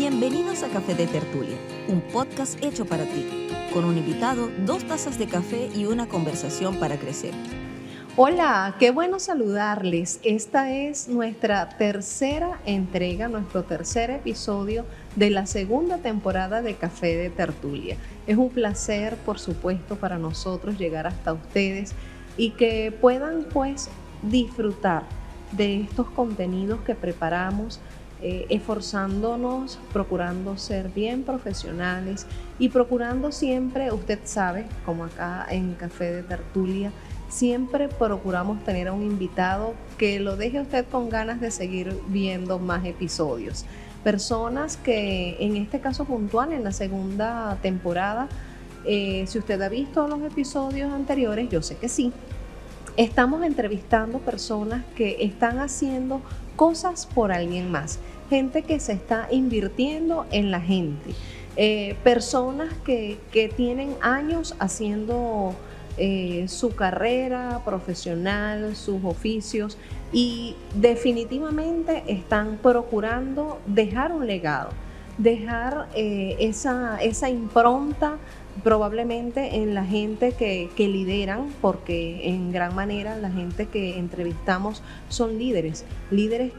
Bienvenidos a Café de Tertulia, un podcast hecho para ti, con un invitado, 2 tazas de café y una conversación para crecer. Hola, qué bueno saludarles. Esta es nuestra tercera entrega, nuestro tercer episodio de la segunda temporada de Café de Tertulia. Es un placer, por supuesto, para nosotros llegar hasta ustedes y que puedan pues disfrutar de estos contenidos que preparamos, esforzándonos, procurando ser bien profesionales y procurando siempre, usted sabe, como acá en Café de Tertulia, siempre procuramos tener a un invitado que lo deje a usted con ganas de seguir viendo más episodios. Personas que en este caso puntual, en la segunda temporada, si usted ha visto los episodios anteriores, yo sé que sí, estamos entrevistando personas que están haciendo cosas por alguien más, gente que se está invirtiendo en la gente, personas que tienen años haciendo su carrera profesional, sus oficios, y definitivamente están procurando dejar un legado, dejar esa impronta probablemente en la gente que lideran, porque en gran manera la gente que entrevistamos son líderes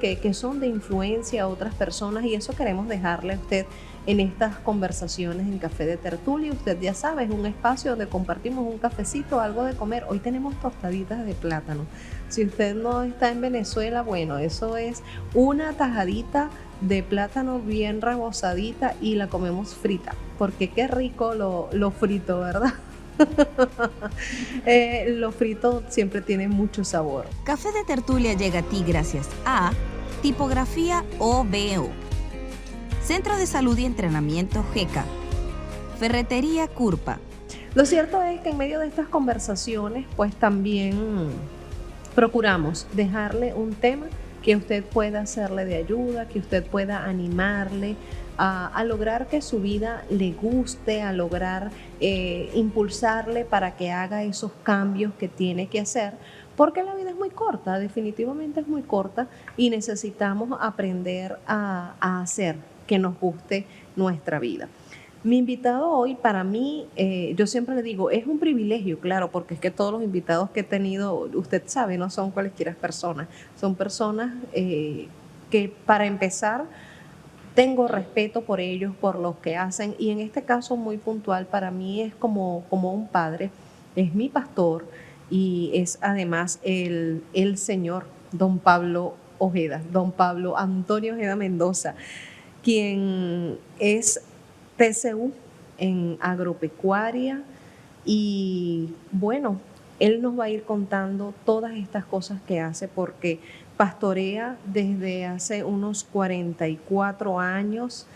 que son de influencia a otras personas, y eso queremos dejarle a usted en estas conversaciones en Café de Tertulia. Usted ya sabe, es un espacio donde compartimos un cafecito, algo de comer. Hoy tenemos tostaditas de plátano. Si usted no está en Venezuela, bueno, eso es una tajadita de plátano bien rebozadita y la comemos frita, porque qué rico lo frito, ¿verdad? Lo frito siempre tiene mucho sabor. Café de Tertulia llega a ti gracias a Tipografía OBO, Centro de Salud y Entrenamiento GECA, Ferretería Curpa. Lo cierto es que en medio de estas conversaciones, pues también procuramos dejarle un tema que usted pueda hacerle de ayuda, que usted pueda animarle a lograr que su vida le guste, a lograr impulsarle para que haga esos cambios que tiene que hacer, porque la vida es muy corta, definitivamente es muy corta, y necesitamos aprender a hacer que nos guste nuestra vida. Mi invitado hoy, para mí, yo siempre le digo, es un privilegio, claro, porque es que todos los invitados que he tenido, usted sabe, no son cualquiera personas, son personas que, para empezar, tengo respeto por ellos, por lo que hacen, y en este caso muy puntual, para mí es como un padre, es mi pastor, y es además el señor don Pablo Ojeda, don Pablo Antonio Ojeda Mendoza, quien es TCU en agropecuaria, y bueno, él nos va a ir contando todas estas cosas que hace, porque pastorea desde hace unos 44 años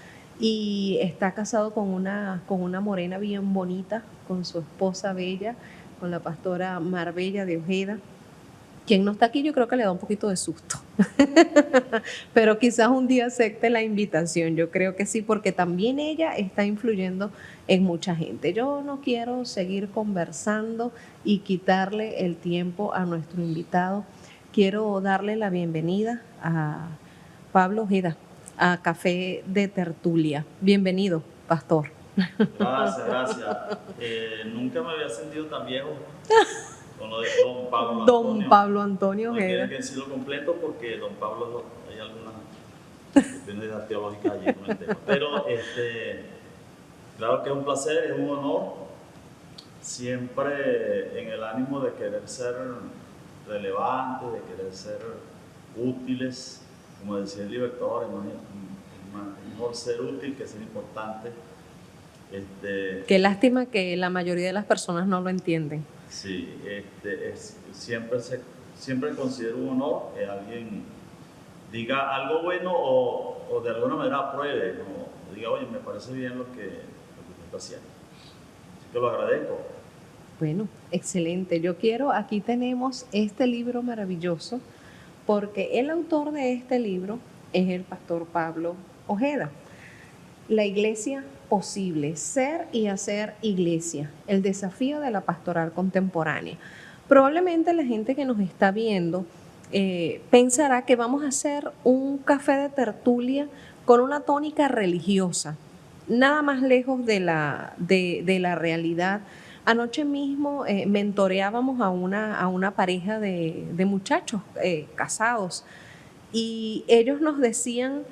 y está casado con una morena bien bonita, con su esposa bella, con la pastora Marbella de Ojeda. Quien no está aquí, yo creo que le da un poquito de susto. Pero quizás un día acepte la invitación, yo creo que sí, porque también ella está influyendo en mucha gente. Yo no quiero seguir conversando y quitarle el tiempo a nuestro invitado. Quiero darle la bienvenida a Pablo Ojeda, a Café de Tertulia. Bienvenido, pastor. Gracias. Nunca me había sentido tan viejo con lo de don Pablo Antonio. Don Pablo Antonio No Ojeda. quieren que decirlo completo porque don Pablo, hay algunas cuestiones teológicas allí con el tema. Pero claro que es un placer, es un honor, siempre en el ánimo de querer ser relevantes, de querer ser útiles. Como decía el Libertador, es mejor ser útil que ser importante. Qué lástima que la mayoría de las personas no lo entienden. Sí, siempre considero un honor que alguien diga algo bueno o de alguna manera apruebe, o diga, oye, me parece bien lo que usted está haciendo. Así que lo agradezco. Bueno, excelente. Aquí tenemos este libro maravilloso, porque el autor de este libro es el pastor Pablo Ojeda. La iglesia posible, ser y hacer iglesia, el desafío de la pastoral contemporánea. Probablemente la gente que nos está viendo pensará que vamos a hacer un café de tertulia con una tónica religiosa, nada más lejos de la realidad. Anoche mismo mentoreábamos a una pareja de muchachos casados y ellos nos decían,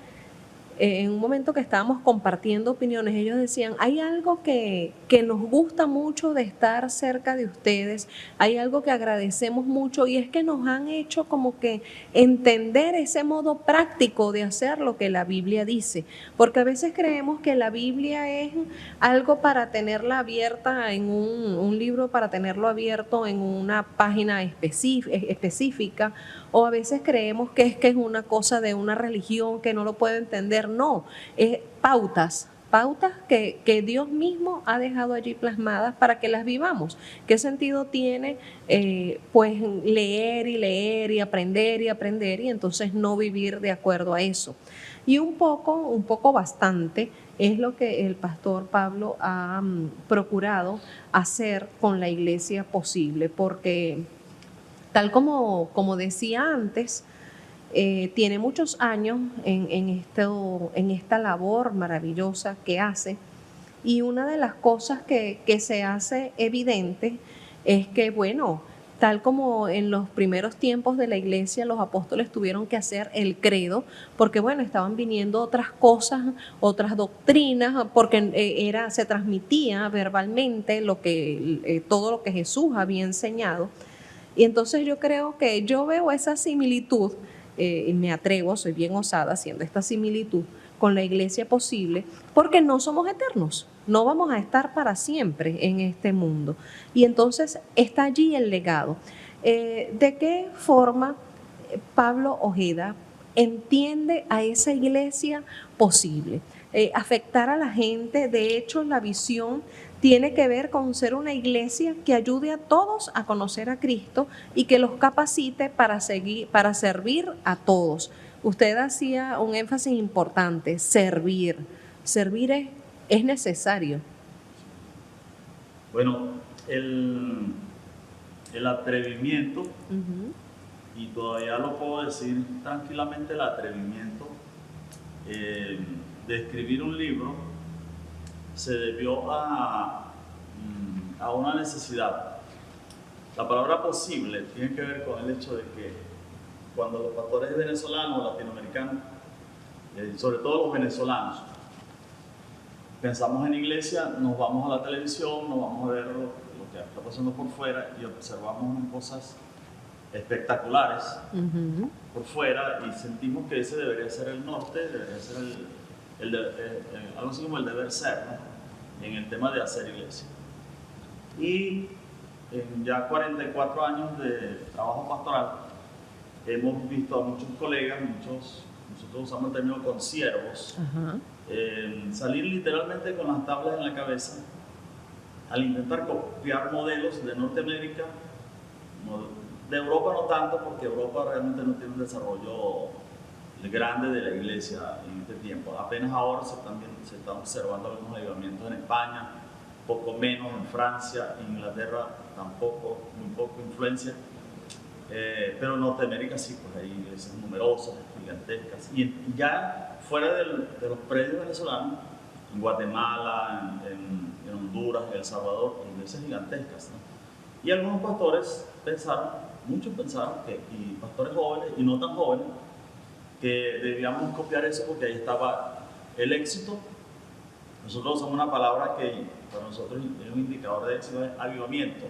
en un momento que estábamos compartiendo opiniones, ellos decían, hay algo que nos gusta mucho de estar cerca de ustedes, hay algo que agradecemos mucho y es que nos han hecho como que entender ese modo práctico de hacer lo que la Biblia dice, porque a veces creemos que la Biblia es algo para tenerla abierta en un libro, para tenerlo abierto en una página específica, o a veces creemos que es una cosa de una religión que no lo puede entender. No, es pautas que Dios mismo ha dejado allí plasmadas para que las vivamos. ¿Qué sentido tiene pues leer y aprender y entonces no vivir de acuerdo a eso? Y un poco bastante es lo que el pastor Pablo ha procurado hacer con la iglesia posible, porque tal como decía antes, tiene muchos años en esta labor maravillosa que hace, y una de las cosas que se hace evidente es que, bueno, tal como en los primeros tiempos de la iglesia los apóstoles tuvieron que hacer el credo, porque bueno, estaban viniendo otras cosas, otras doctrinas, porque se transmitía verbalmente todo lo que Jesús había enseñado. Y entonces yo veo esa similitud, y me atrevo, soy bien osada haciendo esta similitud con la iglesia posible, porque no somos eternos, no vamos a estar para siempre en este mundo. Y entonces está allí el legado. ¿De qué forma Pablo Ojeda entiende a esa iglesia posible? Afectar a la gente. De hecho, la visión tiene que ver con ser una iglesia que ayude a todos a conocer a Cristo y que los capacite para servir a todos. Usted hacía un énfasis importante: servir. Servir es necesario. Bueno, el atrevimiento, y todavía lo puedo decir tranquilamente, el atrevimiento de escribir un libro se debió a una necesidad. La palabra posible tiene que ver con el hecho de que cuando los pastores venezolanos, latinoamericanos, sobre todo los venezolanos, pensamos en iglesia, nos vamos a la televisión, nos vamos a ver lo que está pasando por fuera y observamos cosas espectaculares por fuera y sentimos que ese debería ser el norte, debería ser algo así como el deber ser, ¿no?, en el tema de hacer iglesia. Y en ya 44 años de trabajo pastoral hemos visto a muchos colegas, nosotros usamos el término consiervos, salir literalmente con las tablas en la cabeza al intentar copiar modelos de Norteamérica, de Europa no tanto, porque Europa realmente no tiene un desarrollo grande de la iglesia en este tiempo. Apenas ahora se están observando algunos avivamientos en España, poco menos en Francia, en Inglaterra tampoco, muy poco influencia, pero en Norteamérica sí, pues hay iglesias numerosas, gigantescas, y ya fuera de los predios venezolanos, en Guatemala, en Honduras, en El Salvador, hay iglesias gigantescas, ¿no? Y algunos pastores muchos pensaron y pastores jóvenes y no tan jóvenes, que debíamos copiar eso porque ahí estaba el éxito. Nosotros usamos una palabra que para nosotros es un indicador de éxito, es avivamiento,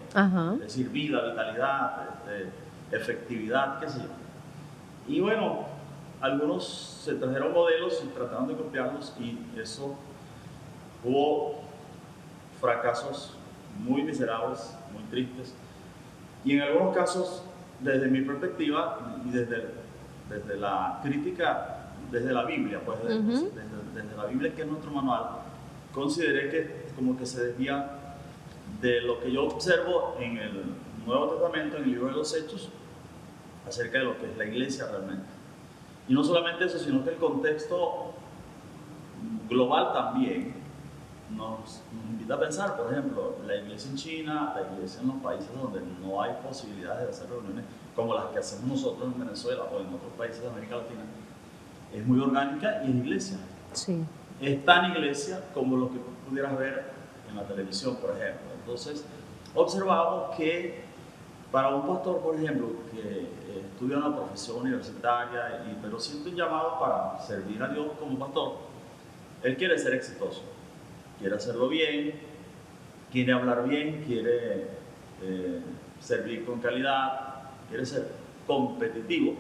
es decir, vida, vitalidad, efectividad, qué sé yo. Y bueno, algunos se trajeron modelos y trataron de copiarlos y eso hubo fracasos muy miserables, muy tristes. Y en algunos casos, desde mi perspectiva y desde la crítica, desde la Biblia, pues desde la Biblia, que es nuestro manual, consideré que como que se desvía de lo que yo observo en el Nuevo Testamento, en el libro de los Hechos, acerca de lo que es la iglesia realmente. Y no solamente eso, sino que el contexto global también nos invita a pensar, por ejemplo, la iglesia en China, la iglesia en los países donde no hay posibilidades de hacer reuniones como las que hacemos nosotros en Venezuela o en otros países de América Latina, es muy orgánica y es iglesia. Sí. Es tan iglesia como lo que tú pudieras ver en la televisión, por ejemplo. Entonces, observamos que para un pastor, por ejemplo, que estudia una profesión universitaria, pero siente un llamado para servir a Dios como pastor, él quiere ser exitoso, quiere hacerlo bien, quiere hablar bien, quiere servir con calidad, quiere ser competitivo,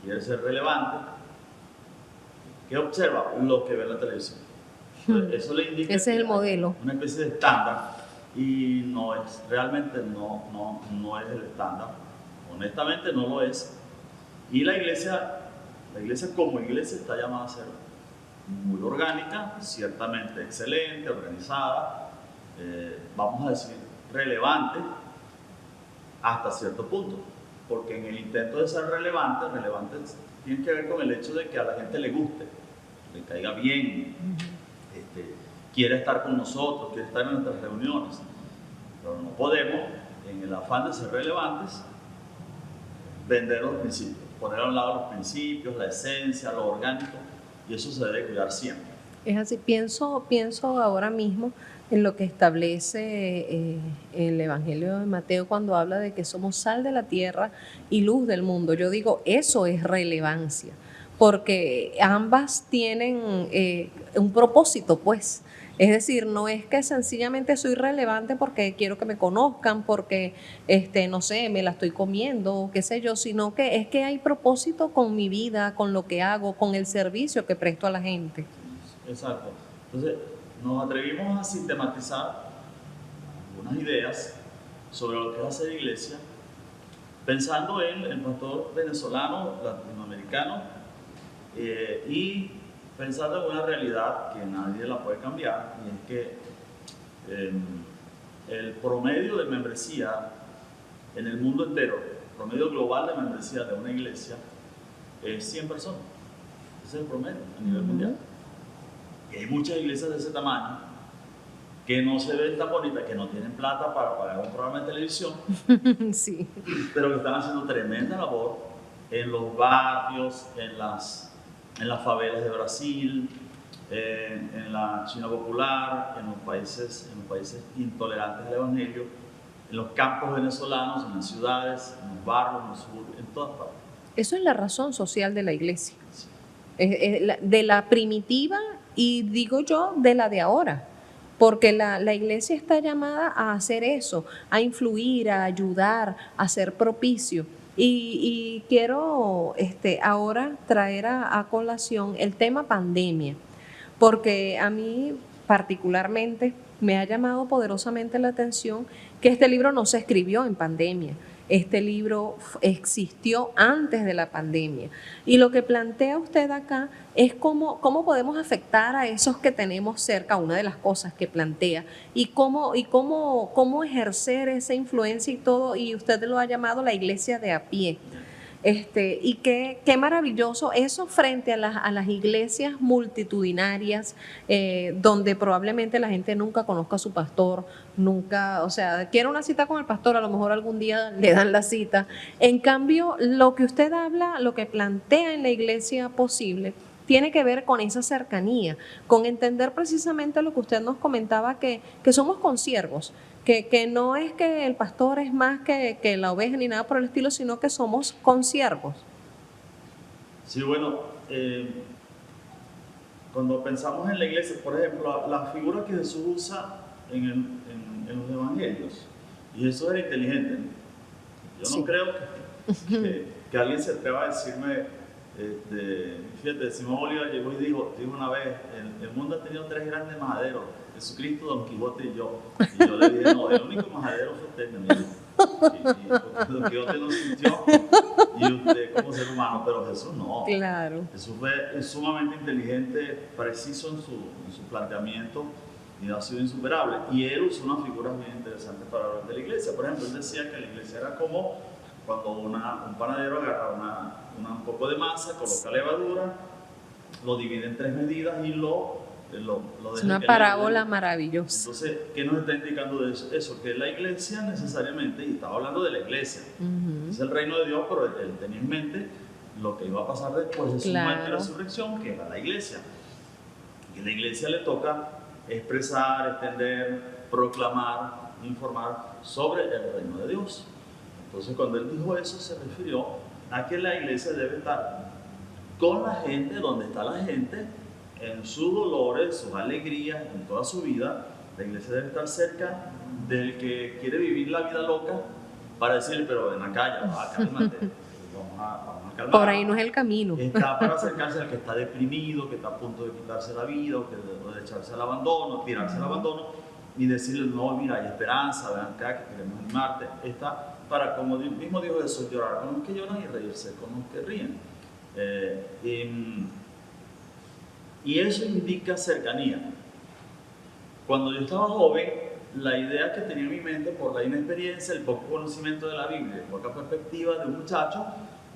quiere ser relevante. ¿Qué observa? Lo que ve en la televisión. Entonces, eso le indica Ese es el modelo. una especie de estándar y realmente no es el estándar. Honestamente no lo es. Y la iglesia como iglesia está llamada a ser muy orgánica, ciertamente excelente, organizada, vamos a decir relevante hasta cierto punto, porque en el intento de ser relevante tiene que ver con el hecho de que a la gente le guste, le caiga bien, quiere estar con nosotros, quiere estar en nuestras reuniones, pero no podemos, en el afán de ser relevantes, vender los principios, poner a un lado los principios, la esencia, lo orgánico, y eso se debe cuidar siempre. Es así, pienso ahora mismo en lo que establece el Evangelio de Mateo cuando habla de que somos sal de la tierra y luz del mundo. Yo digo, eso es relevancia, porque ambas tienen un propósito, pues. Es decir, no es que sencillamente soy relevante porque quiero que me conozcan, porque, no sé, me la estoy comiendo, qué sé yo, sino que es que hay propósito con mi vida, con lo que hago, con el servicio que presto a la gente. Exacto. Entonces, nos atrevimos a sistematizar algunas ideas sobre lo que es hacer iglesia, pensando en el pastor venezolano, latinoamericano, y pensando en una realidad que nadie la puede cambiar, y es que el promedio de membresía en el mundo entero, el promedio global de membresía de una iglesia es 100 personas. Ese es el promedio a nivel mundial. Y hay muchas iglesias de ese tamaño que no se ven tan bonitas, que no tienen plata para pagar un programa de televisión, Sí. pero que están haciendo tremenda labor en los barrios, en las favelas de Brasil, en la China popular, en los países intolerantes del Evangelio, en los campos venezolanos, en las ciudades, en los barrios, en los suburbios, en todas partes. Eso es la razón social de la iglesia. Sí. De la primitiva y digo yo de la de ahora, porque la iglesia está llamada a hacer eso, a influir, a ayudar, a ser propicio. Y quiero ahora traer a colación el tema pandemia, porque a mí particularmente me ha llamado poderosamente la atención que este libro no se escribió en pandemia. Este libro existió antes de la pandemia. Y lo que plantea usted acá es cómo podemos afectar a esos que tenemos cerca, una de las cosas que plantea, y cómo ejercer esa influencia y todo, y usted lo ha llamado la iglesia de a pie. Y qué maravilloso eso frente a las iglesias multitudinarias, donde probablemente la gente nunca conozca a su pastor, nunca, o sea, quiere una cita con el pastor, a lo mejor algún día le dan la cita. En cambio, lo que usted habla, lo que plantea en la iglesia posible, tiene que ver con esa cercanía, con entender precisamente lo que usted nos comentaba, que somos consiervos, que no es que el pastor es más que la oveja ni nada por el estilo, sino que somos consiervos. Sí, bueno, cuando pensamos en la iglesia, por ejemplo, la figura que Jesús usa en los evangelios, y Jesús era inteligente, ¿no? Yo no creo que alguien se atreva a decirme, fíjate, Simón Bolívar llegó y dijo una vez, el mundo ha tenido 3 grandes majaderos, Jesucristo, Don Quijote y yo. Y yo le dije, no, el único majadero fue usted, mi amigo. Y Don Quijote lo sintió, y usted como ser humano, pero Jesús no. Claro. Jesús fue sumamente inteligente, preciso en su planteamiento, y ha sido insuperable. Y él usó unas figuras bien interesantes para hablar de la iglesia. Por ejemplo, él decía que la iglesia era como cuando un panadero agarra un poco de masa, coloca levadura, lo divide en 3 medidas y lo lo Es dejen una que parábola lean. maravillosa. Entonces, ¿qué nos está indicando de eso? Eso, que la iglesia necesariamente, y estaba hablando de la iglesia, es el reino de Dios, pero él tenía en mente lo que iba a pasar después de su muerte y Claro. resurrección, que era la iglesia. Y a la iglesia le toca expresar, extender, proclamar, informar sobre el reino de Dios. Entonces, cuando él dijo eso, se refirió a que la iglesia debe estar con la gente, donde está la gente, en sus dolores, sus alegrías, en toda su vida. La iglesia debe estar cerca del que quiere vivir la vida loca para decirle, pero ven acá, ya va, cálmate, vamos a calmar. Por ahí no es el camino. Está para acercarse al que está deprimido, que está a punto de quitarse la vida, o de echarse al abandono, tirarse al abandono, y decirle, no, mira, hay esperanza, ven acá, que queremos animarte. Está para, como mismo dijo Jesús, llorar con los que lloran y reírse con los que ríen. Y eso indica cercanía. Cuando yo estaba joven, la idea que tenía en mi mente, por la inexperiencia, el poco conocimiento de la Biblia, poca perspectiva de un muchacho,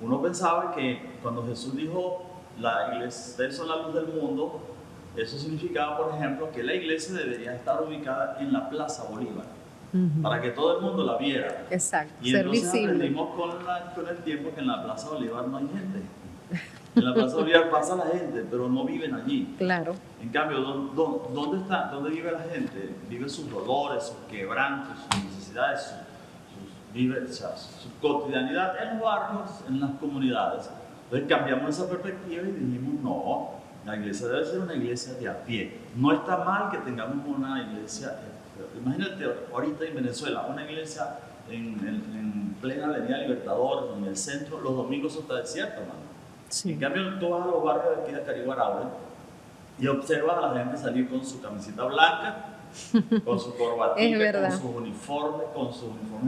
uno pensaba que cuando Jesús dijo, la iglesia, ustedes son la luz del mundo, eso significaba, por ejemplo, que la iglesia debería estar ubicada en la Plaza Bolívar, para que todo el mundo la viera. Exacto, Y ser entonces visible. aprendimos con el tiempo que en la Plaza Bolívar no hay gente. En la Plaza Bolívar pasa la gente, pero no viven allí. Claro. En cambio, ¿dónde vive la gente? Vive sus dolores, sus quebrantos, sus necesidades, su cotidianidad en los barrios, en las comunidades. Entonces cambiamos esa perspectiva y dijimos, no, la iglesia debe ser una iglesia de a pie. No está mal que tengamos una iglesia, imagínate ahorita en Venezuela, una iglesia en plena Avenida Libertador, en el centro, los domingos eso está desierto, hermano. Sí. En cambio, tú vas a los barrios de aquí de Caribe y observas a la gente salir con su camiseta blanca, con su corbatita, con sus uniformes,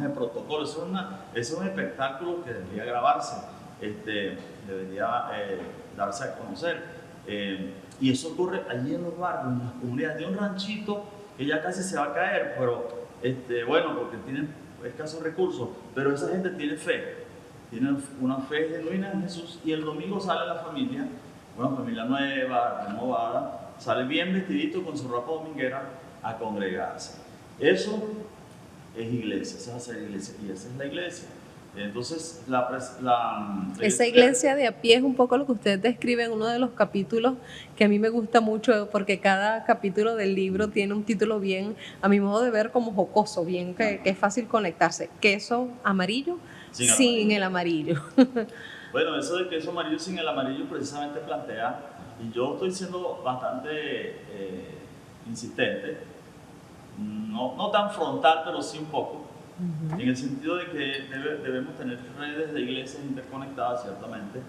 de protocolo. Eso es un espectáculo que debería grabarse, debería darse a conocer. Y eso ocurre allí en los barrios, en las comunidades de un ranchito que ya casi se va a caer, pero bueno, porque tienen escasos recursos, pero esa gente tiene fe. Tienen una fe genuina en Jesús y el domingo sale la familia, una familia nueva, renovada, sale bien vestidito con su ropa dominguera a congregarse. Eso es iglesia, esa es hacer iglesia y esa es la iglesia. Entonces, esa iglesia de a pie es un poco lo que usted describe en uno de los capítulos que a mí me gusta mucho porque cada capítulo del libro tiene un título bien, a mi modo de ver, como jocoso, bien que es fácil conectarse. Queso amarillo sin el amarillo. Bueno, eso de queso amarillo sin el amarillo precisamente plantea, y yo estoy siendo bastante insistente, no tan frontal, pero sí un poco, en el sentido de que debemos tener redes de iglesias interconectadas, ciertamente,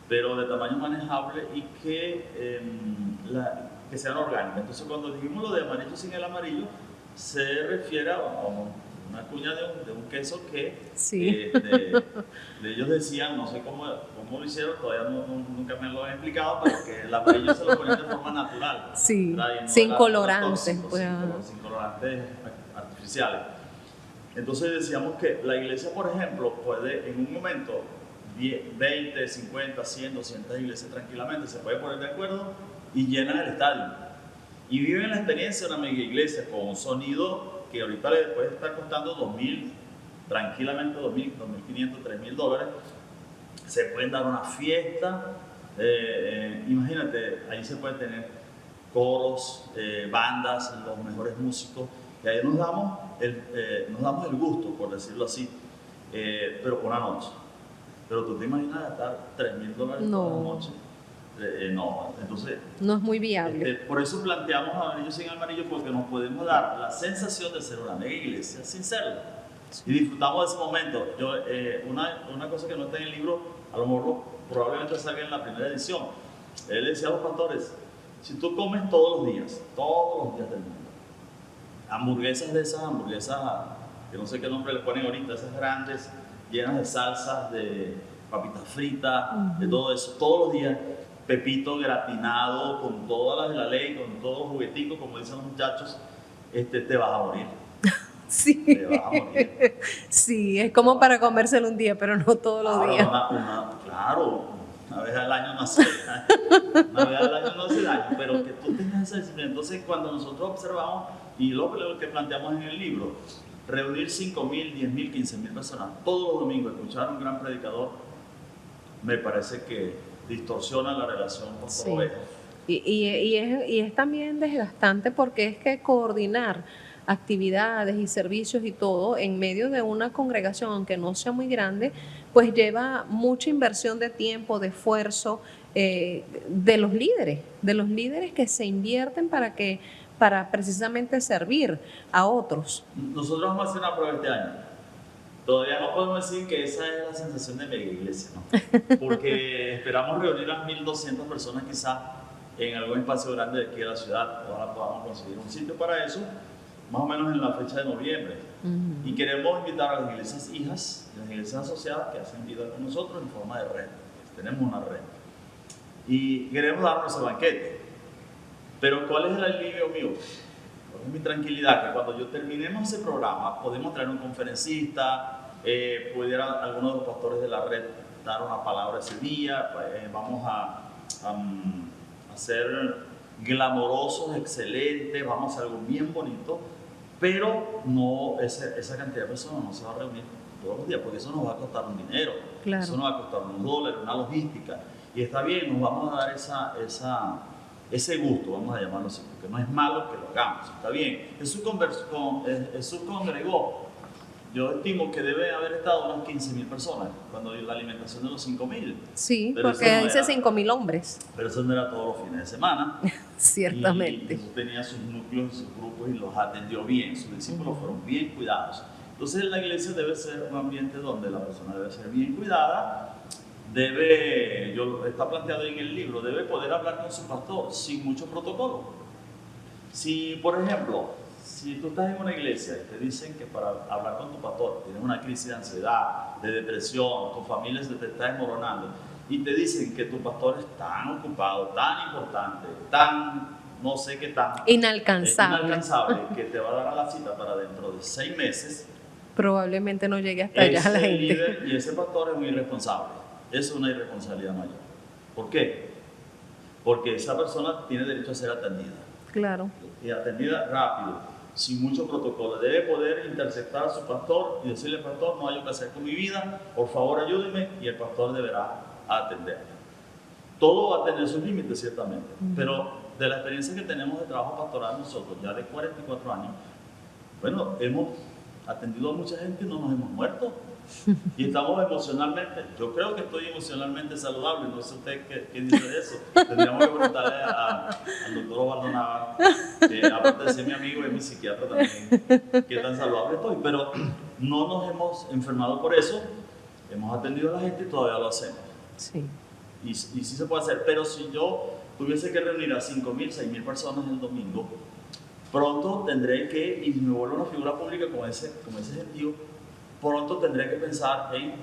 pero de tamaño manejable y que sean orgánicas. Entonces, cuando dijimos lo de amarillo sin el amarillo, se refiere a una cuña de un queso que sí. ellos decían, no sé cómo lo hicieron, todavía nunca me lo han explicado, pero que el amarillo se lo ponen de forma natural. Sí, no sin colorantes. Sin colorantes artificiales. Entonces decíamos que la iglesia, por ejemplo, puede en un momento 20, 50, 100, 200 iglesias tranquilamente, se puede poner de acuerdo y llenan el estadio. Y viven la experiencia de una mega iglesia con un sonido que ahorita le puede estar costando $2,000, tranquilamente $2,000, $2,500, $3,000. Se pueden dar una fiesta, imagínate, ahí se puede tener coros, bandas, los mejores músicos, y ahí nos damos el gusto, por decirlo así, pero por una noche. Pero tú te imaginas gastar $3,000 por una noche. No, entonces no es muy viable. Por eso planteamos amarillo sin amarillo, porque nos podemos dar la sensación de ser una mega iglesia sin serlo. Sí. Y disfrutamos de ese momento. Una cosa que no está en el libro, a lo mejor probablemente salga en la primera edición. Él decía a los pastores, si tú comes todos los días del mundo, hamburguesas que no sé qué nombre le ponen ahorita, esas grandes, llenas de salsas, de papitas fritas, de todo eso, todos los días, pepito gratinado, con todas las de la ley, con todos los jugueticos, como dicen los muchachos, te vas a morir. Sí. Te vas a morir. Sí, es como para comérselo un día, pero no todos los días. Claro, una vez al año no hace una vez al año no hace daño, pero que tú tengas esa disciplina. Entonces, cuando nosotros observamos, y lo que planteamos en el libro, reunir 5.000, 10.000, 15.000 personas todos los domingos, escuchar a un gran predicador, me parece que distorsiona la relación con Sí. todo esto. Y es también desgastante porque es que coordinar actividades y servicios y todo en medio de una congregación, aunque no sea muy grande, pues lleva mucha inversión de tiempo, de esfuerzo de los líderes que se invierten para precisamente servir a otros. Nosotros vamos a hacer una prueba este año. Todavía no podemos decir que esa es la sensación de mega iglesia, ¿no? Porque esperamos reunir a 1.200 personas quizás en algún espacio grande de aquí de la ciudad. Ojalá podamos conseguir un sitio para eso, más o menos en la fecha de noviembre. Y queremos invitar a las iglesias hijas, las iglesias asociadas que hacen vida con nosotros en forma de red. Tenemos una red. Y queremos darnos ese banquete. Pero ¿cuál es el alivio mío? ¿Cuál es mi tranquilidad? Que cuando yo terminemos ese programa, podemos traer un conferencista, pudiera algunos de los pastores de la red dar una palabra ese día, vamos a ser glamorosos, excelentes, vamos a hacer algo bien bonito, pero no, esa cantidad de personas no se va a reunir todos los días, porque eso nos va a costar un dinero, Claro. eso nos va a costar unos dólares, una logística, y está bien, nos vamos a dar ese gusto, vamos a llamarlo así, porque no es malo que lo hagamos, está bien. Jesús congregó, yo estimo que debe haber estado unas 15.000 personas cuando dio la alimentación de los 5.000. Sí, Pero porque eso no dice era- 5.000 hombres, Pero eso no era todos los fines de semana. ciertamente. Y Jesús tenía sus núcleos, sus grupos y los atendió bien. Sus discípulos fueron bien cuidados. Entonces la iglesia debe ser un ambiente donde la persona debe ser bien cuidada. Está planteado en el libro, debe poder hablar con su pastor sin mucho protocolo. Si, por ejemplo, si tú estás en una iglesia y te dicen que para hablar con tu pastor tienes una crisis de ansiedad, de depresión, tu familia se te está desmoronando, y te dicen que tu pastor es tan ocupado, tan importante, tan no sé qué tan Inalcanzable. inalcanzable, que te va a dar a la cita para dentro de 6 meses, Probablemente no llegue hasta allá la ese gente. líder y ese pastor es un irresponsable. Es una irresponsabilidad mayor. ¿Por qué? Porque esa persona tiene derecho a ser atendida. Claro. Y atendida rápido, sin mucho protocolo. Debe poder interceptar a su pastor y decirle: pastor, no hay que hacer con mi vida, por favor ayúdeme, y el pastor deberá atender. Todo va a tener sus límites, ciertamente, pero de la experiencia que tenemos de trabajo pastoral nosotros, ya de 44 años, bueno, hemos atendido a mucha gente y no nos hemos muerto. Y estamos emocionalmente, yo creo que estoy emocionalmente saludable, no sé usted qué dice de eso. Tendríamos que preguntarle al doctor Osvaldo Nava, que aparte de ser mi amigo es mi psiquiatra también, qué tan saludable estoy. Pero no nos hemos enfermado por eso, hemos atendido a la gente y todavía lo hacemos. Sí. Y sí se puede hacer, pero si yo tuviese que reunir a 5.000, 6.000 personas el domingo, pronto tendré que, y me vuelvo una figura pública como ese gentío, pronto tendré que pensar en,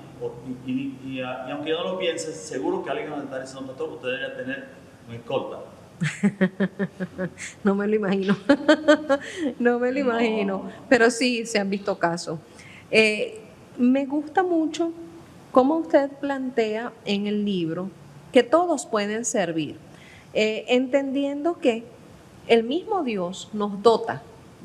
y aunque yo no lo piense, seguro que alguien va a estar diciendo: pastor, usted debería tener un escolta. No me lo imagino. No me lo imagino. Pero sí, se han visto casos. Me gusta mucho cómo usted plantea en el libro que todos pueden servir, entendiendo que el mismo Dios nos dota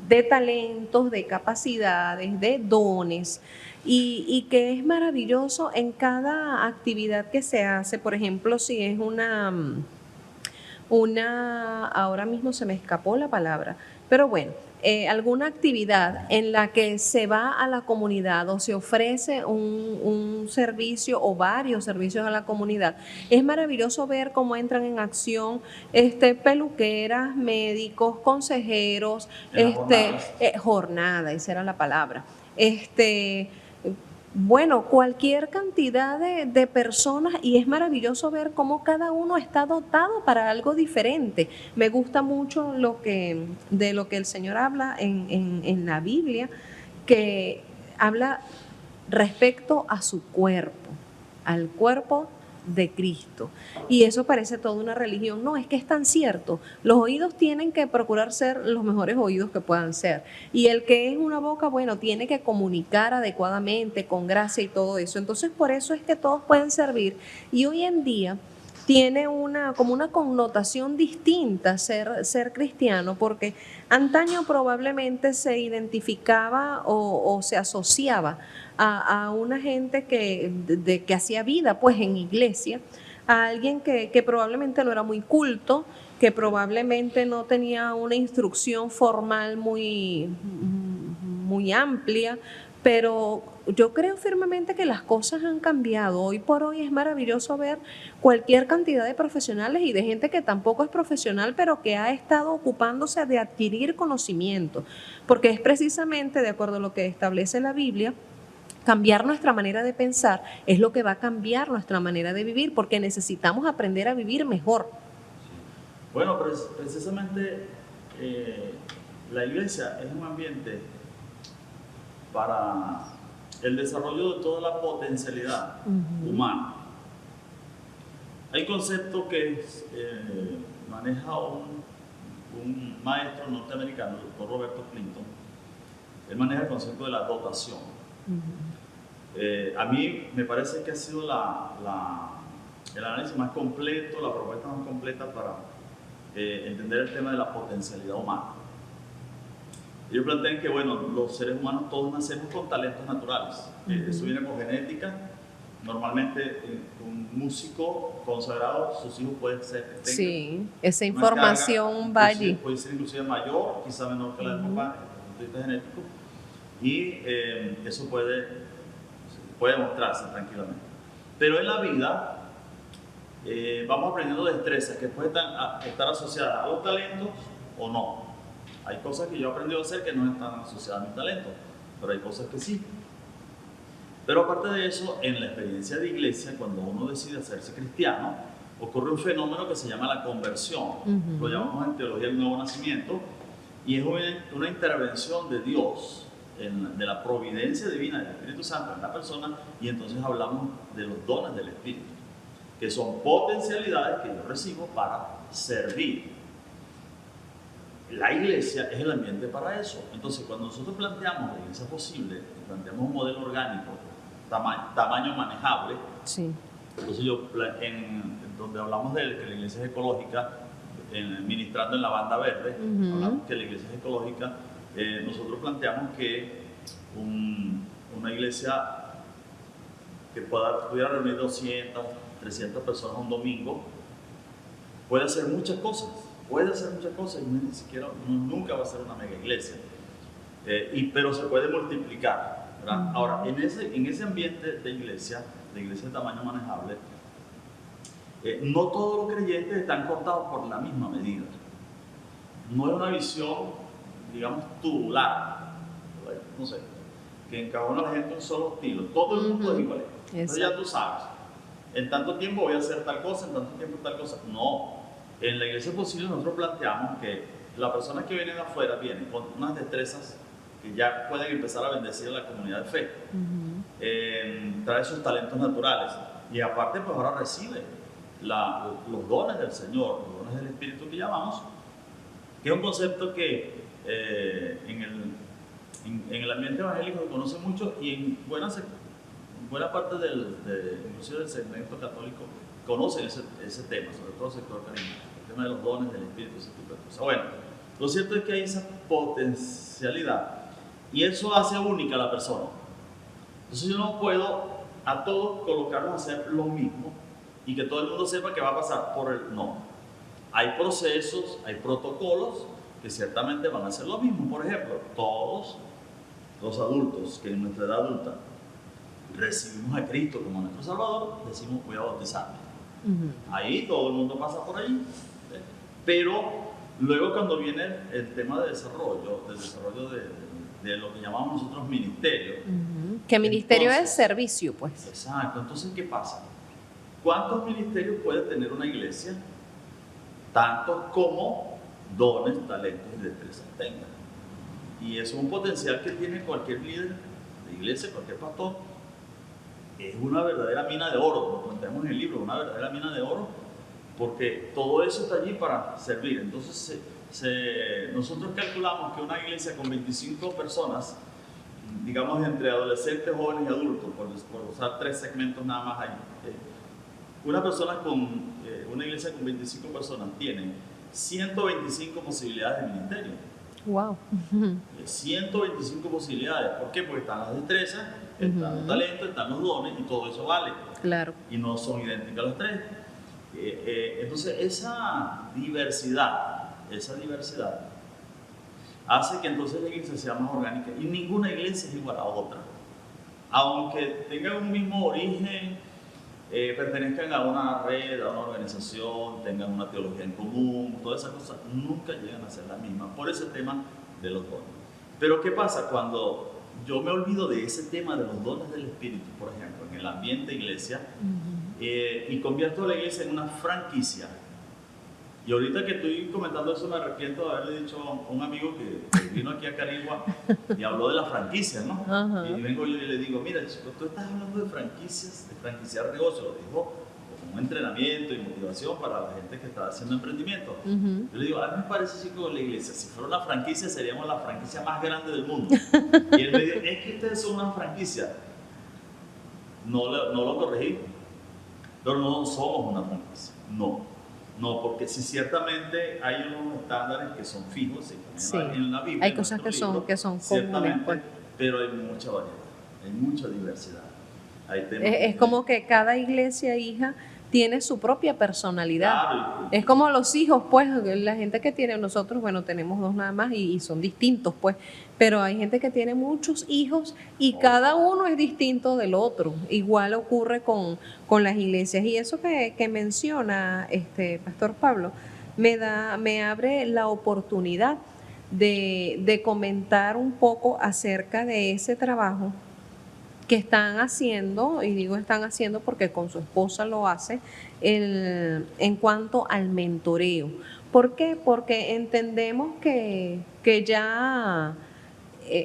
de talentos, de capacidades, de dones, y que es maravilloso en cada actividad que se hace. Por ejemplo, si es ahora mismo se me escapó la palabra, pero bueno, alguna actividad en la que se va a la comunidad o se ofrece un servicio o varios servicios a la comunidad, es maravilloso ver cómo entran en acción peluqueras, médicos, consejeros, jornada, esa era la palabra. Bueno, cualquier cantidad de personas, y es maravilloso ver cómo cada uno está dotado para algo diferente. Me gusta mucho de lo que el Señor habla en la Biblia, que habla respecto a su cuerpo, al cuerpo de Cristo. Y eso parece toda una religión. No, es que es tan cierto. Los oídos tienen que procurar ser los mejores oídos que puedan ser. Y el que es una boca, bueno, tiene que comunicar adecuadamente, con gracia y todo eso. Entonces, por eso es que todos pueden servir. Y hoy en día tiene como una connotación distinta ser cristiano, porque antaño probablemente se identificaba o se asociaba a una gente que hacía vida pues en iglesia, a alguien que probablemente no era muy culto, que probablemente no tenía una instrucción formal muy amplia, pero yo creo firmemente que las cosas han cambiado. Hoy por hoy es maravilloso ver cualquier cantidad de profesionales y de gente que tampoco es profesional, pero que ha estado ocupándose de adquirir conocimiento, porque es precisamente, de acuerdo a lo que establece la Biblia, cambiar nuestra manera de pensar es lo que va a cambiar nuestra manera de vivir, porque necesitamos aprender a vivir mejor. Bueno, precisamente la iglesia es un ambiente para el desarrollo de toda la potencialidad humana. Hay conceptos que maneja un maestro norteamericano, el doctor Roberto Clinton. Él maneja el concepto de la dotación. A mí me parece que ha sido el análisis más completo, la propuesta más completa para entender el tema de la potencialidad humana. Ellos plantean que, bueno, los seres humanos todos nacemos con talentos naturales. Eso viene por genética. Normalmente un músico consagrado, sus hijos pueden ser que tengan, sí, esa información va allí. Puede ser inclusive mayor, quizá menor que la del papá, desde el punto de vista genético. Y eso puede mostrarse tranquilamente. Pero en la vida vamos aprendiendo destrezas que pueden estar asociadas a los talentos o no. Hay cosas que yo he aprendido a hacer que no están asociadas a mi talento, pero hay cosas que sí. Pero aparte de eso, en la experiencia de iglesia, cuando uno decide hacerse cristiano, ocurre un fenómeno que se llama la conversión. Lo llamamos en teología el nuevo nacimiento, y es una intervención de Dios, de la providencia divina del Espíritu Santo en la persona, y entonces hablamos de los dones del Espíritu, que son potencialidades que yo recibo para servir. La iglesia es el ambiente para eso. Entonces, cuando nosotros planteamos la iglesia posible, planteamos un modelo orgánico, tamaño manejable, sí. Entonces donde hablamos de que la iglesia es ecológica, ministrando en la banda verde, hablamos que la iglesia es ecológica, nosotros planteamos que una iglesia que pudiera reunir 200, 300 personas un domingo, puede hacer muchas cosas y nunca va a ser una mega iglesia, pero se puede multiplicar, ¿verdad? Ahora, en ese ambiente de iglesia de tamaño manejable, no todos los creyentes están cortados por la misma medida. No es una visión, digamos, tubular, no sé, que encabona a la gente un solo estilo. Todo el mundo es igual. Entonces ya tú sabes, en tanto tiempo voy a hacer tal cosa, en tanto tiempo tal cosa. No. En la iglesia posible nosotros planteamos que las personas que vienen de afuera vienen con unas destrezas que ya pueden empezar a bendecir a la comunidad de fe, trae sus talentos naturales y aparte pues ahora recibe los dones del Señor, los dones del Espíritu que llamamos, que es un concepto que en el ambiente evangélico se conoce mucho y en buena parte inclusive del segmento católico conocen ese tema, sobre todo el sector carismático, el tema de los dones del Espíritu, ese tipo de cosas. Bueno, lo cierto es que hay esa potencialidad y eso hace única a la persona. Entonces yo no puedo a todos colocarnos a hacer lo mismo y que todo el mundo sepa que va a pasar por el no. Hay procesos, hay protocolos que ciertamente van a hacer lo mismo. Por ejemplo, todos los adultos que en nuestra edad adulta recibimos a Cristo como nuestro Salvador, decimos voy a bautizarme. Ahí todo el mundo pasa por ahí, pero luego cuando viene el tema de desarrollo de lo que llamamos nosotros ministerio. Que ministerio es servicio, pues. Exacto. Entonces, ¿qué pasa? ¿Cuántos ministerios puede tener una iglesia? Tantos como dones, talentos y destrezas tengan. Y eso es un potencial que tiene cualquier líder de iglesia, cualquier pastor. Es una verdadera mina de oro, lo planteamos en el libro, una verdadera mina de oro, porque todo eso está allí para servir. Entonces, nosotros calculamos que una iglesia con 25 personas, digamos entre adolescentes, jóvenes y adultos, por usar 3 segmentos nada más ahí, una una iglesia con 25 personas tiene 125 posibilidades de ministerio. Wow. 125 posibilidades. ¿Por qué? Porque están las destrezas, están los talentos, están los dones y todo eso vale. Claro. Y no son idénticas las tres. Entonces, esa diversidad hace que entonces la iglesia sea más orgánica y ninguna iglesia es igual a otra. Aunque tengan un mismo origen, pertenezcan a una red, a una organización, tengan una teología en común, todas esas cosas nunca llegan a ser las mismas por ese tema de los dones. Pero ¿qué pasa cuando yo me olvido de ese tema de los dones del Espíritu, por ejemplo, en el ambiente iglesia, y convierto a la iglesia en una franquicia? Y ahorita que estoy comentando eso me arrepiento de haberle dicho a un amigo que vino aquí a Carigua y habló de la franquicia, ¿no? Y vengo yo y le digo, mira, chico, tú estás hablando de franquicias, de franquiciar negocios, lo dijo como un entrenamiento y motivación para la gente que está haciendo emprendimiento. Yo le digo, a mí me parece, chico, la iglesia, si fuera una franquicia seríamos la franquicia más grande del mundo. Y él me dijo, es que ustedes son una franquicia. No lo corregí, pero no somos una franquicia, no, porque si ciertamente hay unos estándares que son fijos en la Biblia, hay cosas que son comunes, pues. Pero hay mucha variedad, hay mucha diversidad. Hay temas Es como que cada iglesia, hija, tiene su propia personalidad. Claro. Es como los hijos, pues, la gente que tiene, nosotros, bueno, tenemos 2 nada más y son distintos, pues, pero hay gente que tiene muchos hijos y cada uno es distinto del otro. Igual ocurre con las iglesias. Y eso que menciona Pastor Pablo, me abre la oportunidad de comentar un poco acerca de ese trabajo que están haciendo, y digo están haciendo porque con su esposa lo hace, en cuanto al mentoreo. ¿Por qué? Porque entendemos que ya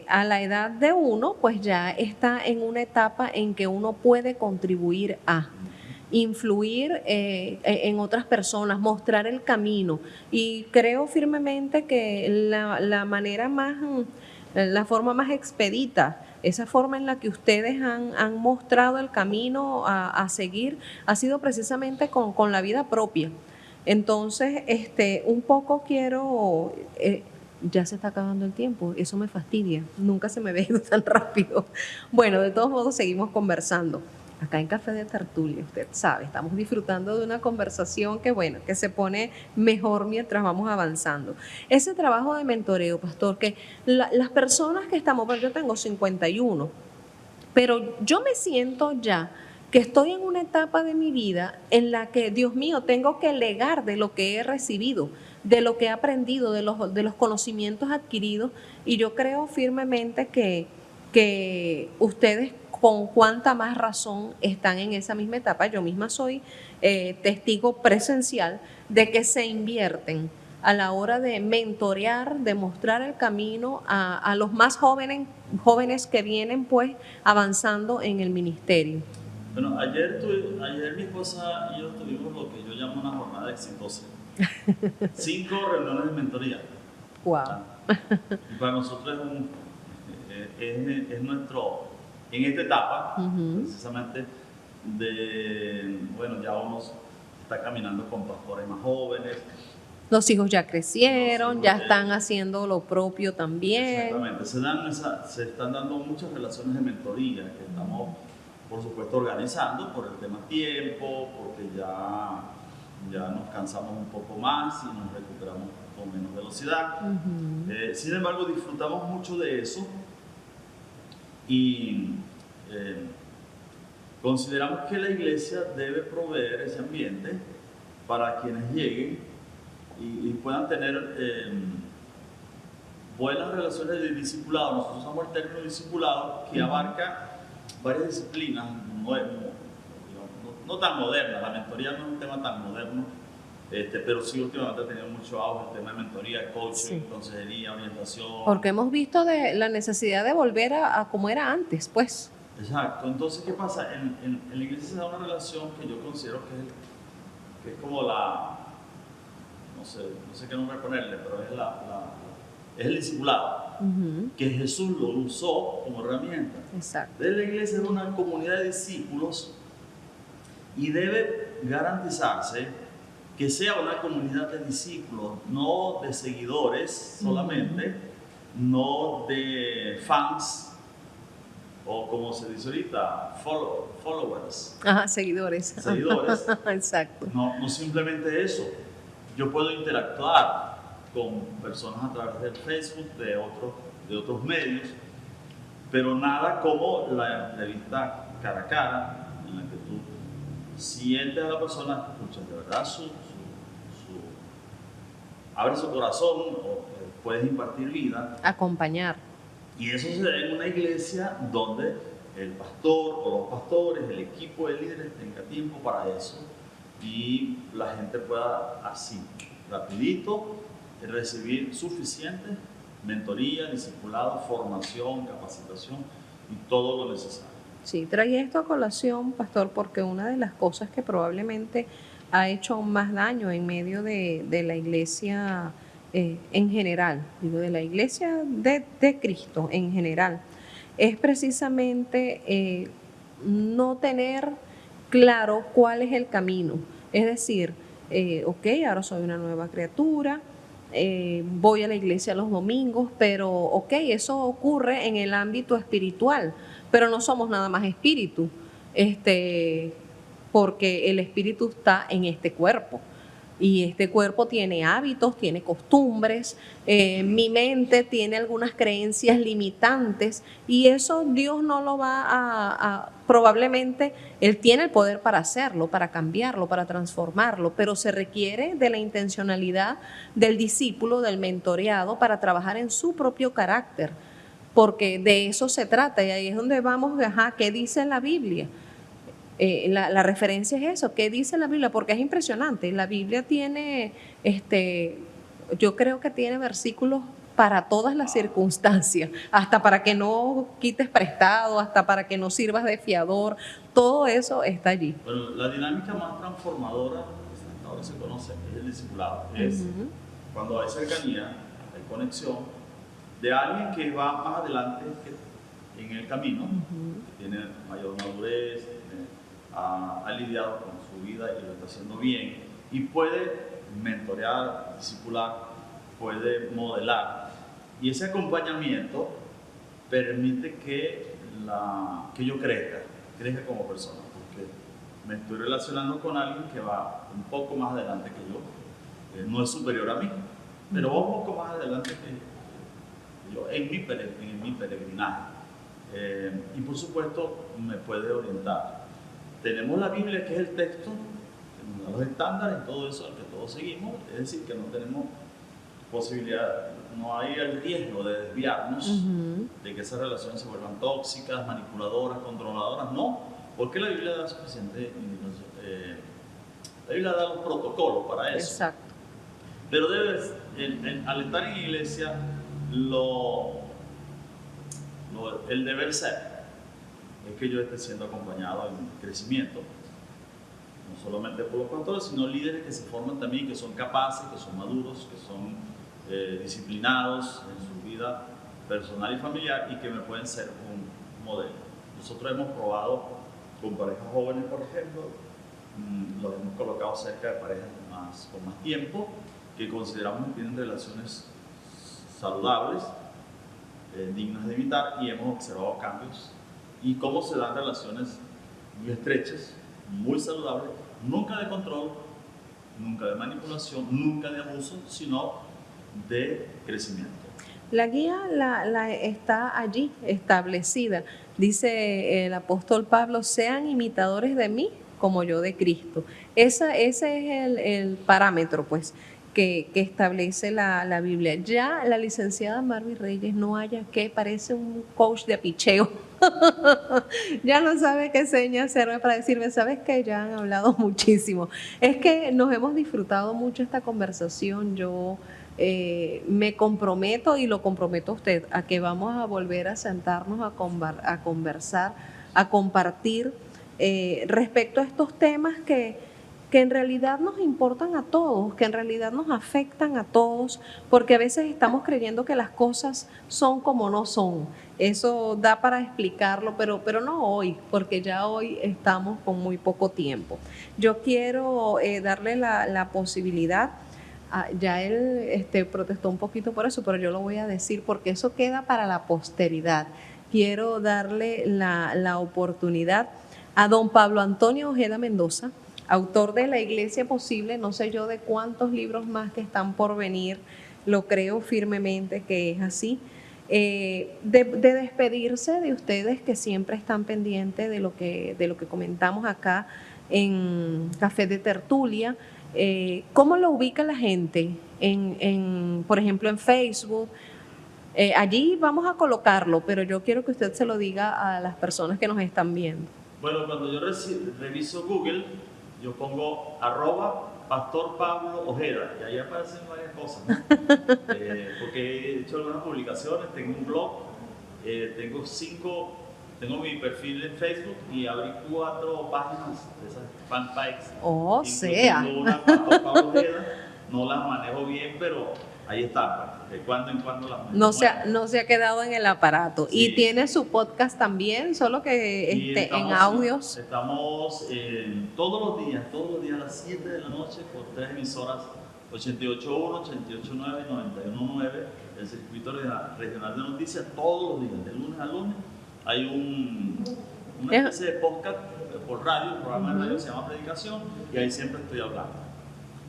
a la edad de uno, pues ya está en una etapa en que uno puede contribuir a influir en otras personas, mostrar el camino. Y creo firmemente que la forma más expedita, esa forma en la que ustedes han mostrado el camino a seguir, ha sido precisamente con la vida propia. Entonces, un poco quiero... ya se está acabando el tiempo, eso me fastidia, nunca se me ve ido tan rápido. Bueno, de todos modos seguimos conversando. Acá en Café de Tertulia, usted sabe, estamos disfrutando de una conversación que se pone mejor mientras vamos avanzando. Ese trabajo de mentoreo, pastor, que las personas que estamos, bueno, yo tengo 51, pero yo me siento ya que estoy en una etapa de mi vida en la que, Dios mío, tengo que legar de lo que he recibido, de lo que he aprendido, de los conocimientos adquiridos, y yo creo firmemente que ustedes con cuánta más razón están en esa misma etapa. Yo misma soy testigo presencial de que se invierten a la hora de mentorear, de mostrar el camino a los más jóvenes que vienen pues avanzando en el ministerio. Bueno, ayer mi esposa y yo tuvimos lo que yo llamo una jornada exitosa. 5 reuniones de mentoría. Wow. Y para nosotros es nuestro, en esta etapa, precisamente, bueno, ya uno está caminando con pastores más jóvenes. Los hijos ya crecieron, ya están haciendo lo propio también. Exactamente, se están dando muchas relaciones de mentoría que estamos, por supuesto, organizando por el tema tiempo, porque ya nos cansamos un poco más y nos recuperamos con menos velocidad. Sin embargo, disfrutamos mucho de eso y consideramos que la iglesia debe proveer ese ambiente para quienes lleguen y puedan tener buenas relaciones de discipulado. Nosotros usamos el término discipulado que abarca varias disciplinas, no tan modernas. La mentoría no es un tema tan moderno, pero sí últimamente ha tenido mucho auge el tema de mentoría, coaching, consejería, orientación. Porque hemos visto de la necesidad de volver a como era antes, pues. Exacto. Entonces, ¿qué pasa? En la iglesia se da una relación que yo considero que es como no sé qué nombre ponerle, pero es el discipulado, que Jesús lo usó como herramienta. Exacto. La iglesia es una comunidad de discípulos y debe garantizarse que sea una comunidad de discípulos, no de seguidores solamente, no de fans, o como se dice ahorita, followers. Ajá, seguidores. Seguidores. Exacto. No simplemente eso. Yo puedo interactuar con personas a través del Facebook, de otros medios, pero nada como la entrevista cara a cara, en la que tú sientes a la persona, escuchas de verdad abre su corazón, o puedes impartir vida. Acompañar. Y eso se da en una iglesia donde el pastor o los pastores, el equipo de líderes tenga tiempo para eso y la gente pueda así, rapidito, recibir suficiente mentoría, discipulado, formación, capacitación y todo lo necesario. Sí, traía esto a colación, pastor, porque una de las cosas que probablemente ha hecho más daño en medio de la iglesia en general, digo, de la iglesia de Cristo en general, es precisamente no tener claro cuál es el camino. Es decir, ok, ahora soy una nueva criatura, voy a la iglesia los domingos, pero ok, eso ocurre en el ámbito espiritual, pero no somos nada más espíritu, porque el espíritu está en este cuerpo. Y este cuerpo tiene hábitos, tiene costumbres, mi mente tiene algunas creencias limitantes y eso Dios no lo va probablemente, Él tiene el poder para hacerlo, para cambiarlo, para transformarlo, pero se requiere de la intencionalidad del discípulo, del mentoreado, para trabajar en su propio carácter, porque de eso se trata y ahí es donde vamos, ¿qué dice la Biblia? La referencia es eso, ¿qué dice la Biblia? Porque es impresionante, la Biblia tiene, yo creo que tiene versículos para todas las circunstancias, hasta para que no quites prestado, hasta para que no sirvas de fiador, todo eso está allí. Bueno, la dinámica más transformadora que ahora se conoce es el discipulado, es cuando hay cercanía, hay conexión de alguien que va más adelante en el camino, que tiene mayor madurez, ha lidiado con su vida y lo está haciendo bien y puede mentorear, discipular, puede modelar y ese acompañamiento permite que yo crezca como persona, porque me estoy relacionando con alguien que va un poco más adelante que yo, no es superior a mí, pero va un poco más adelante que yo en mi peregrinaje, y por supuesto me puede orientar. Tenemos la Biblia, que es el texto, los estándares y todo eso al que todos seguimos, es decir, que no tenemos posibilidad, no hay el riesgo de desviarnos, de que esas relaciones se vuelvan tóxicas, manipuladoras, controladoras, no, porque la Biblia da suficiente, la Biblia da los protocolos para eso. Exacto. Pero al estar en iglesia, el deber ser es que yo esté siendo acompañado en mi crecimiento, no solamente por los pastores, sino líderes que se forman también, que son capaces, que son maduros, que son disciplinados en su vida personal y familiar y que me pueden ser un modelo. Nosotros hemos probado con parejas jóvenes, por ejemplo, los hemos colocado cerca de parejas con más tiempo, que consideramos que tienen relaciones saludables, dignas de imitar, y hemos observado cambios y cómo se dan relaciones muy estrechas, muy saludables, nunca de control, nunca de manipulación, nunca de abuso, sino de crecimiento. La guía está allí establecida. Dice el apóstol Pablo, sean imitadores de mí como yo de Cristo. Ese es el parámetro, pues, que establece la Biblia. Ya la licenciada Marby Reyes no haya que, parece un coach de apicheo. Ya no sabe qué seña hacerme para decirme, ¿sabes qué? Ya han hablado muchísimo. Es que nos hemos disfrutado mucho esta conversación. Yo me comprometo y lo comprometo a usted a que vamos a volver a sentarnos a conversar, a compartir respecto a estos temas que que en realidad nos importan a todos, que en realidad nos afectan a todos, porque a veces estamos creyendo que las cosas son como no son. Eso da para explicarlo, pero no hoy, porque ya hoy estamos con muy poco tiempo. Yo quiero darle la posibilidad. Ya él protestó un poquito por eso, pero yo lo voy a decir porque eso queda para la posteridad. Quiero darle la oportunidad a don Pablo Antonio Ojeda Mendoza, autor de La Iglesia Posible, no sé yo de cuántos libros más que están por venir, lo creo firmemente que es así, de despedirse de ustedes que siempre están pendientes de lo que comentamos acá en Café de Tertulia. ¿Cómo lo ubica la gente? Por ejemplo, en Facebook. Allí vamos a colocarlo, pero yo quiero que usted se lo diga a las personas que nos están viendo. Bueno, cuando yo reviso Google, yo pongo @Pastor Pablo Ojeda y ahí aparecen varias cosas, ¿no? Porque he hecho algunas publicaciones, tengo un blog, tengo mi perfil en Facebook y abrí 4 páginas de esas fanpages. O sea. Tengo una Pastor Pablo Ojeda, no las manejo bien, pero ahí está, de cuando en cuando las manejo. No se ha quedado en el aparato. Sí. Y tiene su podcast también, solo que en audios. Estamos todos los días a las 7 de la noche por 3 emisoras, 88.1, 88.9 y 91.9, el circuito regional de noticias, todos los días, de lunes a lunes. Hay una especie de podcast por radio, un programa de radio que se llama Predicación, y ahí siempre estoy hablando.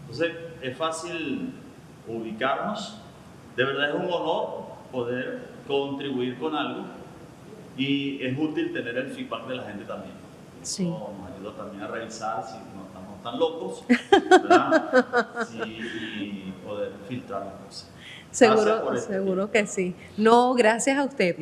Entonces, es fácil ubicarnos. De verdad es un honor poder contribuir con algo y es útil tener el feedback de la gente también. Sí. Eso nos ayuda también a revisar si no estamos tan locos, ¿verdad? Y poder filtrar las cosas. Seguro que sí. No, gracias a usted,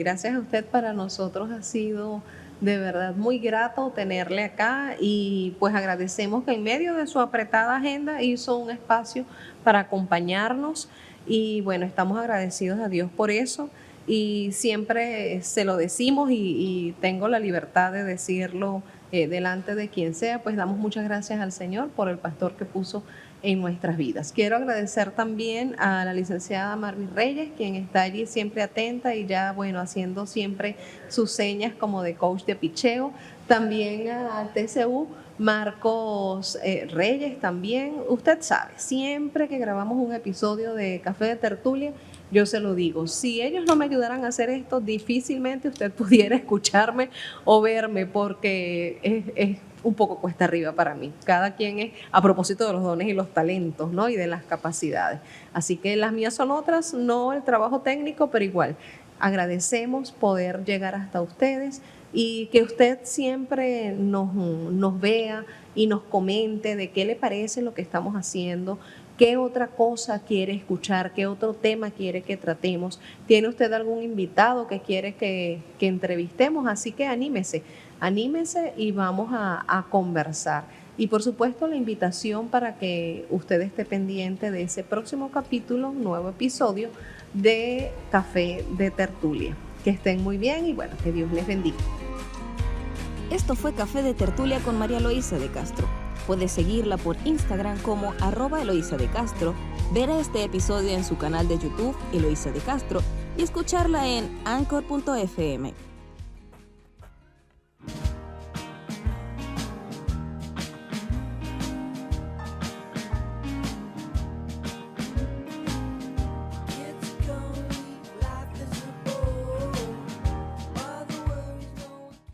para nosotros ha sido de verdad muy grato tenerle acá y pues agradecemos que en medio de su apretada agenda hizo un espacio para acompañarnos y bueno, estamos agradecidos a Dios por eso y siempre se lo decimos y tengo la libertad de decirlo delante de quien sea, pues damos muchas gracias al Señor por el pastor que puso en nuestras vidas. Quiero agradecer también a la licenciada Marvis Reyes, quien está allí siempre atenta y ya, bueno, haciendo siempre sus señas como de coach de picheo. También a TCU, Marcos Reyes también. Usted sabe, siempre que grabamos un episodio de Café de Tertulia, yo se lo digo, si ellos no me ayudaran a hacer esto, difícilmente usted pudiera escucharme o verme porque es un poco cuesta arriba para mí. Cada quien es, a propósito de los dones y los talentos, ¿no? Y de las capacidades. Así que las mías son otras, no el trabajo técnico, pero igual. Agradecemos poder llegar hasta ustedes y que usted siempre nos vea y nos comente de qué le parece lo que estamos haciendo, qué otra cosa quiere escuchar, qué otro tema quiere que tratemos. ¿Tiene usted algún invitado que quiere que entrevistemos? Así que anímese y vamos a conversar. Y por supuesto la invitación para que usted esté pendiente de ese próximo capítulo, nuevo episodio de Café de Tertulia. Que estén muy bien y bueno, que Dios les bendiga. Esto fue Café de Tertulia con María Eloísa de Castro. Puedes seguirla por Instagram como @Eloísa de Castro, ver este episodio en su canal de YouTube Eloísa de Castro y escucharla en Anchor.fm.